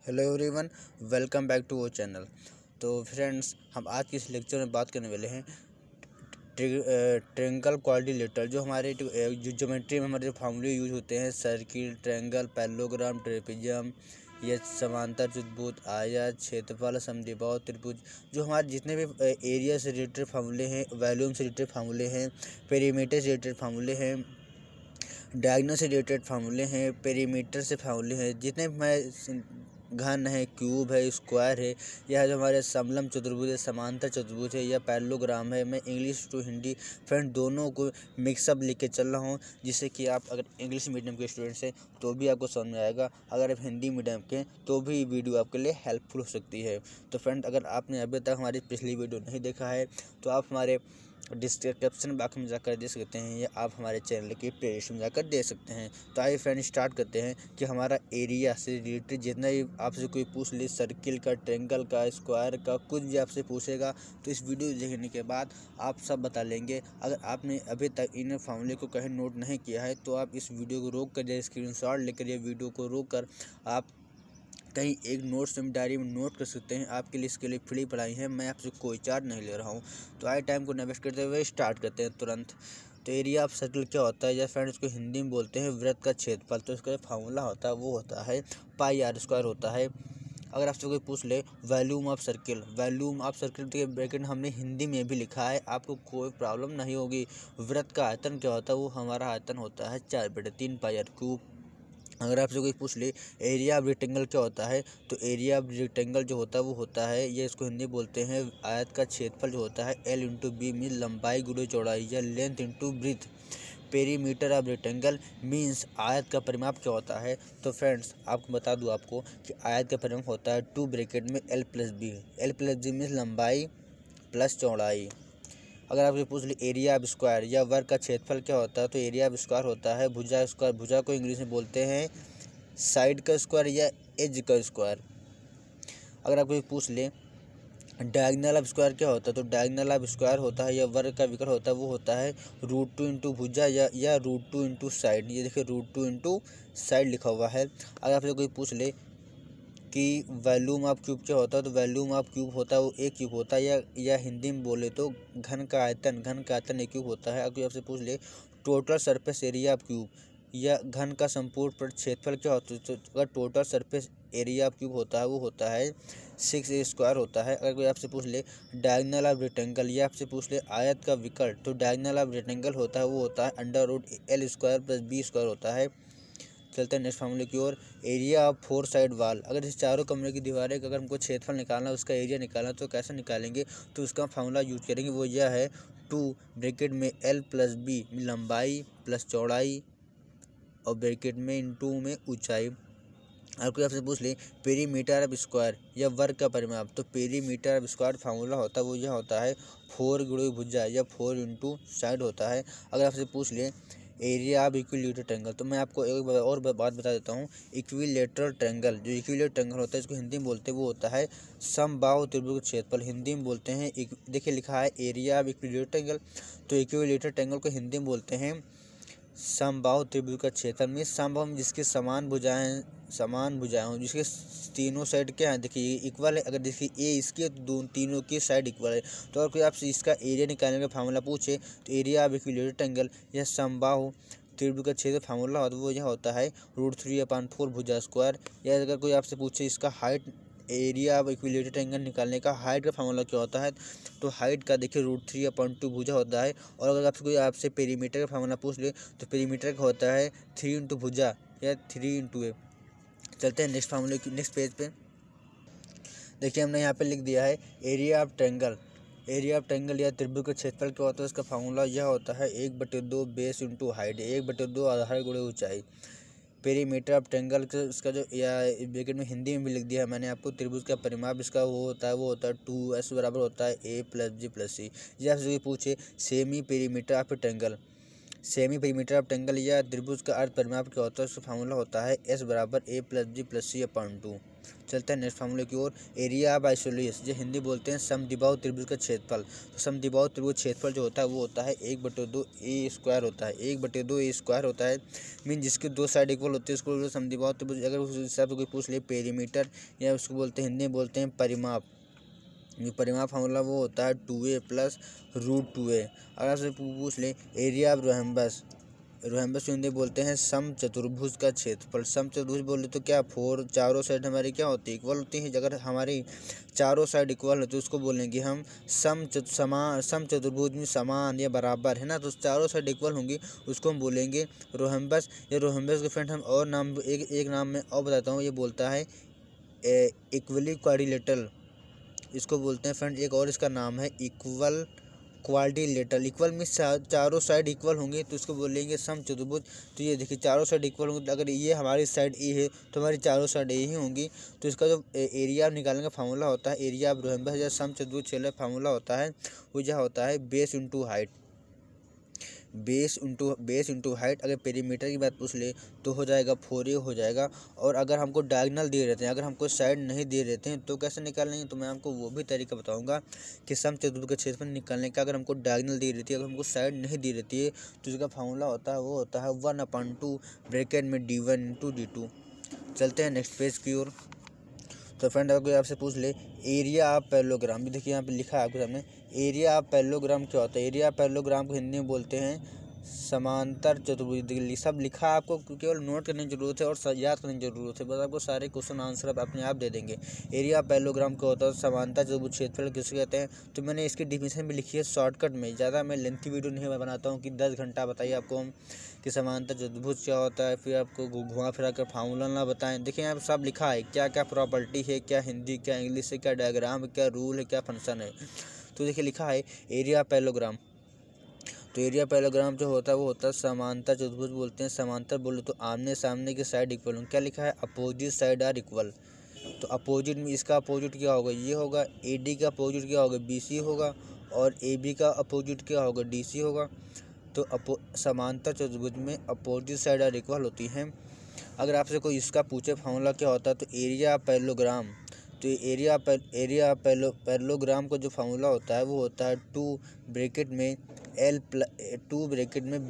Hello everyone, welcome back to our channel. तो friends, हम आज की इस लेक्चर में बात करने वाले हैं ट्रायंगल क्वाड्रिलेटरल। जो हमारे जो ज्योमेट्री में हमारे जो फार्मूले यूज होते हैं, सर्किल, ट्रायंगल, पैरेललोग्राम, ट्रेपेजियम, या समांतर चतुर्भुज, आयत, क्षेत्रफल, समद्विबाहु त्रिभुज, जो हमारे जितने भी एरिया से रिलेटेड फार्मूले हैं, वॉल्यूम से रिलेटेड फार्मूले हैं, पेरीमीटर से रिलेटेड फार्मूले हैं, डायगोनल से रिलेटेड फार्मूले हैं, पेरीमीटर से फार्मूले हैं, जितने मैं घन है, क्यूब है, स्क्वायर है, या जो हमारे समलम चतुर्भुज है, समांतर चतुर्भुज है, या पैरेललोग्राम है, मैं इंग्लिश टू हिंदी फ्रेंड दोनों को मिक्सअप लिख के चल रहा हूँ, जिससे कि आप अगर इंग्लिश मीडियम के स्टूडेंट्स हैं तो भी आपको समझ में आएगा, अगर आप हिंदी मीडियम के तो भी वीडियो आपके लिए हेल्पफुल हो सकती है। तो फ्रेंड, अगर आपने अभी तक हमारी पिछली वीडियो नहीं देखा है तो आप हमारे डिस्क्रिप्शन बॉक्स में जाकर दे सकते हैं, या आप हमारे चैनल की प्लेलिस्ट में जाकर दे सकते हैं। तो आइए फ्रेंड, स्टार्ट करते हैं कि हमारा एरिया से रिलेटेड जितना ही आपसे कोई पूछ ले, सर्किल का, ट्रायंगल का, स्क्वायर का, कुछ भी आपसे पूछेगा तो इस वीडियो देखने के बाद आप सब बता लेंगे। अगर आपने अभी तक इन फार्मूले को कहीं नोट नहीं किया है तो आप इस वीडियो को रोक कर, या स्क्रीनशॉट लेकर, या वीडियो को रोक कर आप कहीं एक नोट्स में, डायरी में नोट कर सकते हैं। आपके लिए इसके लिए फ्री पढ़ाई है, मैं आपसे कोई चार्ज नहीं ले रहा हूँ। तो आए टाइम को न वेस्ट करते हुए स्टार्ट करते हैं तुरंत। तो एरिया ऑफ सर्कल क्या होता है, या फ्रेंड इसको हिंदी में बोलते हैं वृत्त का क्षेत्रफल। तो इसका फार्मूला होता है वो होता है पाई आर स्क्वायर होता है। अगर आपसे कोई पूछ ले volume of circle, volume of circle के ब्रैकेट हमने हिंदी में भी लिखा है, आपको कोई प्रॉब्लम नहीं होगी। वृत्त का आयतन क्या होता है, वो हमारा आयतन होता है 4/3 पाई आर क्यूब। अगर आपसे कोई पूछ ले एरिया ऑफ रेक्टेंगल क्या होता है, तो एरिया ऑफ रेक्टेंगल जो होता है वो होता है, ये इसको हिंदी बोलते हैं आयत का क्षेत्रफल जो होता है L इंटू बी, मीन लंबाई गुणे चौड़ाई, या length into breadth. Perimeter of rectangle means आयत का परिमाप क्या होता है। तो फ्रेंड्स, आपको बता दूं आपको कि आयत का परिमाप होता है 2 ब्रैकेट में L+B। L+B मीन्स लंबाई प्लस चौड़ाई। अगर आपसे पूछ ले एरिया ऑफ स्क्वायर या वर्ग का क्षेत्रफल क्या होता है, तो एरिया ऑफ स्क्वायर होता है भुजा स्क्वायर। भुजा को इंग्लिश में बोलते हैं साइड का स्क्वायर या एज का स्क्वायर। अगर आपको पूछ ले डायगोनल ऑफ स्क्वायर क्या होता है, तो डायगोनल ऑफ स्क्वायर होता है या वर्ग का विकर्ण होता है वो होता है √2 इंटू भुजा, या √2 इंटू साइड। ये देखिए √2 इंटू साइड लिखा हुआ है। अगर आपसे कोई पूछ ले कि वॉल्यूम ऑफ क्यूब क्या होता है, तो वॉल्यूम ऑफ क्यूब होता है वो एक क्यूब होता है, या हिंदी में बोले तो घन का आयतन एक क्यूब होता है। अगर आपसे पूछ ले total surface area of cube या घन का संपूर्ण क्षेत्रफल क्या होता है, तो अगर total surface area of cube होता है वो होता है 6a स्क्वायर होता है। अगर कोई आपसे पूछ ले डायगोनल ऑफ रेक्टेंगल, या आपसे पूछ ले आयत का विकर्ण, तो डायगोनल ऑफ रेक्टेंगल होता है वो होता है √L square plus B square होता है। चलते हैं नेक्स्ट फार्मूले की ओर। एरिया ऑफ 4 साइड वाल, अगर इस चारों कमरे की दीवारें का अगर हमको क्षेत्रफल निकालना, उसका एरिया निकालना, तो कैसे निकालेंगे, तो उसका फार्मूला यूज करेंगे, वो यह है 2 ब्रैकेट में L+B लंबाई प्लस चौड़ाई, और ब्रैकेट में इंटू में ऊंचाई। और कोई आपसे पूछ ले पेरीमीटर ऑफ स्क्वायर या वर्ग का परिमाप, तो पेरीमीटर ऑफ स्क्वायर फार्मूला होता है वो यह होता है 4 गुणे भुजा, या 4 इंटू साइड होता है। अगर आपसे पूछ ले एरिया ऑफ इक्विलेटरल ट्रायंगल, तो मैं आपको एक और बात बता देता हूँ। इक्विलेटरल ट्रायंगल, जो इक्विलेटरल ट्रायंगल होता है इसको हिंदी में बोलते हैं वो होता है समबाहु त्रिभुज का क्षेत्रफल। हिंदी में बोलते हैं, देखिए लिखा है एरिया ऑफ इक्विलेटरल ट्रायंगल, तो इक्विलेटरल ट्रायंगल को हिंदी में बोलते हैं समबाहु त्रिभुज का क्षेत्रफल। मीन समबाहु जिसके समान भुजाएं हों, जिसके तीनों साइड क्या है, देखिए इक्वल है। अगर देखिए ए इसकी है तो तीनों की साइड इक्वल है। तो अगर कोई आपसे इसका एरिया निकालने का फार्मूला पूछे, तो एरिया ऑफ इक्विलेटरल ट्रायंगल या समबाहु त्रिभुज का क्षेत्रफल फार्मूला होता है वो यह होता है √3/4 भुजा स्क्वायर। या अगर कोई आपसे पूछे इसका height, area of equilateral triangle निकालने का हाइट का फार्मूला क्या होता है, तो हाइट का देखिए √3/2 भुजा होता है। और अगर आपसे पेरीमीटर का फार्मूला पूछ ले, तो पेरीमीटर का होता है 3 इंटू भुजा, या 3 इंटू ए। चलते हैं नेक्स्ट फार्मूले की, नेक्स्ट पेज पे। देखिए हमने यहाँ पे लिख दिया है area of triangle. Area of triangle या त्रिभुज का क्षेत्रफल क्या होता है, इसका फार्मूला यह होता है 1/2 बेस इंटू हाइट, 1/2 आधार गुणे ऊंचाई। पेरीमीटर ऑफ ट्रायंगल इसका जो, या ब्रैकेट में हिंदी में भी लिख दिया है मैंने आपको, त्रिभुज का परिमाप इसका वो होता है 2S बराबर होता है A+G+C। ये आपसे पूछे semi perimeter of triangle, semi perimeter of triangle या त्रिभुज का अर्ध परिमाप क्या होता है, उसका फार्मूला होता है S बराबर A+G+C/2। चलते हैं नेक्स्ट फार्मूले की ओर। एरिया ऑफ आइसोलियस, जो हिंदी बोलते हैं समद्विबाहु त्रिभुज का क्षेत्रफल। तो समद्विबाहु त्रिभुज क्षेत्रफल जो होता है वो होता है 1/2 ए स्क्वायर होता है, 1/2 ए स्क्वायर होता है। मीन जिसके दो साइड इक्वल होते हैं उसको समद्विबाहु त्रिभुज। अगर उस हिसाब से कोई पूछ ले पेरीमीटर, या उसको बोलते हैं हिंदी में बोलते हैं परिमाप। ये परिमाप फार्मूला वो होता है 2a + √2a। अगर आपसे पूछ ले एरिया ऑफ रोहेम्बस, रोहेम्बस हिंदी बोलते हैं समचतुर्भुज का क्षेत्रफल। समचतुर्भुज बोले तो क्या, 4 चारों साइड हमारी क्या होती है, इक्वल होती है। अगर हमारी चारों साइड इक्वल होती है उसको बोलेंगे हम समचतुर्भुज में समान या बराबर है ना, तो चारों साइड इक्वल होंगी उसको हम बोलेंगे रोहेम्बस। या रोहेम्बस के फ्रेंड हम और नाम एक नाम में और बताता हूँ, ये बोलता है इक्वली क्वाड्रिलेटरल, इसको बोलते हैं फ्रेंड। एक और इसका नाम है इक्वल क्वाड्रिलेटरल। इक्वल में चारों साइड इक्वल होंगे तो इसको बोलेंगे समचतुर्भुज। तो ये देखिए चारों साइड इक्वल होंगे, अगर ये हमारी साइड ए है तो हमारी चारों साइड ए ही होंगी। तो इसका जो एरिया निकालने का फार्मूला होता है, एरिया ऑफ रोहेम्बस या समचतुर्भुज क्षेत्र फार्मूला होता है वो जो होता है base into height. Base into height. अगर पेरीमीटर की बात पूछ ले तो हो जाएगा 4a हो जाएगा। और अगर हमको डायगोनल दिए रहते हैं, अगर हमको साइड नहीं दिए रहते हैं तो कैसे निकालेंगे, तो मैं आपको वो भी तरीका बताऊंगा कि समचतुर्भुज के क्षेत्रफल निकालने का। अगर हमको डायगोनल दी रहती है, अगर हमको साइड नहीं दी रहती है तो इसका फार्मूला होता है वो होता है 1/2 ब्रैकेट में d1 × d2। चलते हैं नेक्स्ट पेज की ओर। तो फ्रेंड अगर कोई आपसे पूछ ले एरिया ऑफ पैरेललोग्राम, भी देखिए यहाँ पे लिखा है आपके सामने एरिया ऑफ पैरेललोग्राम क्या होता है। एरिया ऑफ पैरेललोग्राम को हिंदी में बोलते हैं समांतर चतुर्भुज। सब लिखा है, आपको केवल नोट करने की जरूरत है और याद करने की जरूरत है, बस आपको सारे क्वेश्चन आंसर आप अपने आप दे देंगे। एरिया ऑफ पैरेललोग्राम क्या होता है, समांतर चतुर्भुज क्षेत्रफल किसे कहते हैं। तो मैंने इसकी डिफिनेशन भी लिखी है शॉर्टकट में, ज़्यादा मैं लेंथी वीडियो नहीं बनाता हूँ कि 10 घंटा बताइए आपको हम कि समांतर चतुर्भुज क्या होता है, फिर आपको घुमा फिरा कर फार्मूला ना बताएं। देखिए यहाँ पर सब लिखा है क्या क्या प्रॉपर्टी है, क्या हिंदी क्या इंग्लिश है, क्या डायग्राम है, क्या रूल है, क्या फंक्शन है। तो देखिए लिखा है एरिया ऑफ पैरेललोग्राम। तो एरिया पैरेललोग्राम जो होता है वो होता है समांतर चतुर्भुज बोलते हैं। समांतर बोले तो आमने सामने की साइड इक्वल होंगे। क्या लिखा है, अपोजिट साइड आर इक्वल। तो अपोजिट में इसका अपोजिट क्या होगा, ये होगा। AD का अपोजिट क्या होगा, BC होगा। और AB का अपोजिट क्या होगा, DC होगा। तो समांतर चतुर्भुज में अपोजिट साइड आर इक्वल होती हैं। अगर आपसे कोई इसका पूछे फार्मूला क्या होता है तो एरिया पैरेललोग्राम, तो एरिया पैरेललोग्राम का जो फार्मूला होता है वो होता है 2 ब्रैकेट में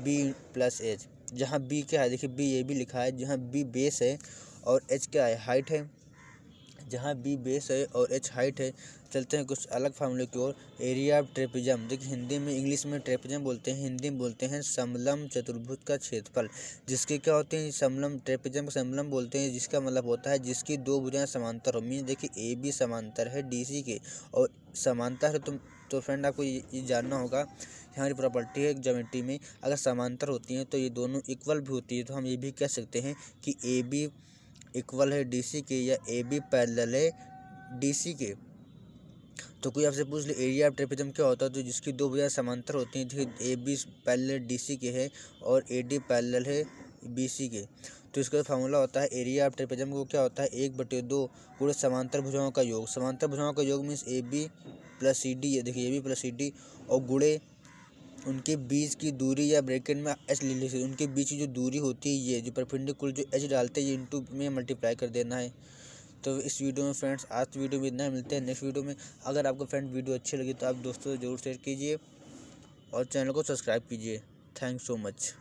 B + H। जहाँ B क्या है, देखिए B ये भी लिखा है, जहाँ B बेस है और H क्या है, हाइट है। जहाँ B बेस है और H हाइट है। चलते हैं कुछ अलग फार्मूले की ओर। एरिया ऑफ ट्रेपेजम, देखिए हिंदी में इंग्लिश में ट्रेपेजम बोलते हैं, हिंदी में बोलते हैं समलम चतुर्भुज का क्षेत्रफल। जिसके क्या होते हैं समलम, ट्रेपेजम समलम बोलते हैं, जिसका मतलब होता है जिसकी दो भुजाएं समांतर हो। मीन देखिए AB समांतर है DC के और समांतर है। तो फ्रेंड आपको ये जानना होगा, हमारी प्रॉपर्टी है ज्योमेट्री में, अगर समांतर होती हैं तो ये दोनों इक्वल भी होती है। तो हम ये भी कह सकते हैं कि AB इक्वल है DC के या AB पैरेलल है DC के। तो कोई आपसे पूछ ले एरिया ऑफ ट्रेपेजम क्या होता है, तो जिसकी दो भुजाएं समांतर होती हैं, देखिए AB पैरेलल DC के है और AD पैरेलल है BC के। तो इसका फार्मूला होता है एरिया ऑफ ट्रेपेजम को क्या होता है 1/2 गुणे समांतर भुजाओं का योग। समांतर भुजाओं का योग मीन्स AB + CD, ये देखिए AB + CD और गुणे उनके बीच की दूरी या ब्रैकेट में H ले लीजिए। उनके बीच की जो दूरी होती है, ये जो परपेंडिकुलर जो H डालते हैं ये इंटू में मल्टीप्लाई कर देना है। तो इस वीडियो में फ्रेंड्स आज वीडियो में इतना, मिलते हैं नेक्स्ट वीडियो में। अगर आपको फ्रेंड वीडियो अच्छी लगी तो आप दोस्तों से जरूर शेयर कीजिए और चैनल को सब्सक्राइब कीजिए। Thanks so much.